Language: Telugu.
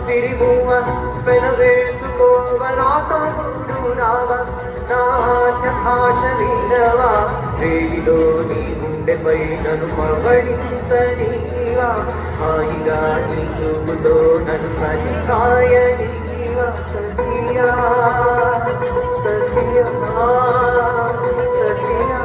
సిరిమువ పెనవేసుకోవనా తోడు రావా నా ఆశ భాష వినవా రేయిలో నీ గుండెపై నన్ను పవడించనీవా హాయిగా నీ చూపుతో నన్ను సరికాయనీవా సఖియా సఖియా సఖియా